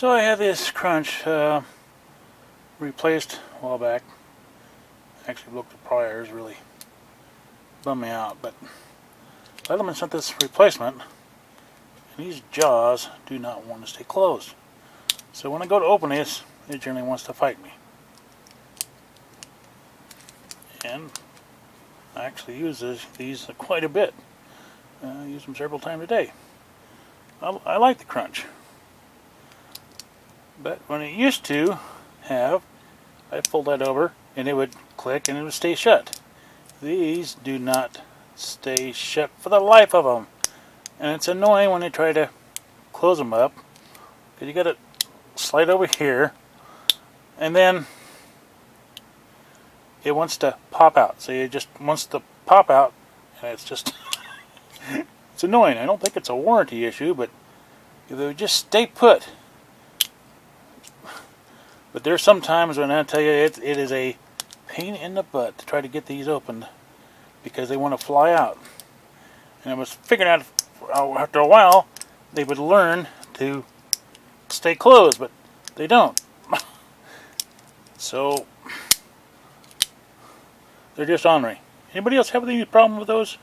So I had this crunch replaced a while back. Actually looked at Pliers, really bummed me out, but Leatherman sent this replacement, and these jaws do not want to stay closed. So when I go to open this, it generally wants to fight me. And I actually use these quite a bit. I use them several times a day. I like the crunch. But when it used to have, I'd fold that over and it would click and it would stay shut. These do not stay shut for the life of them. And it's annoying when they try to close them up, because you got to slide over here and then it wants to pop out. So it just wants to pop out, and it's just it's annoying. I don't think it's a warranty issue, but if it would just stay put. But there's some times when I tell you it is a pain in the butt to try to get these opened, because they want to fly out. And I was figuring out after a while they would learn to stay closed, but they don't. So they're just ornery. Anybody else have any problem with those?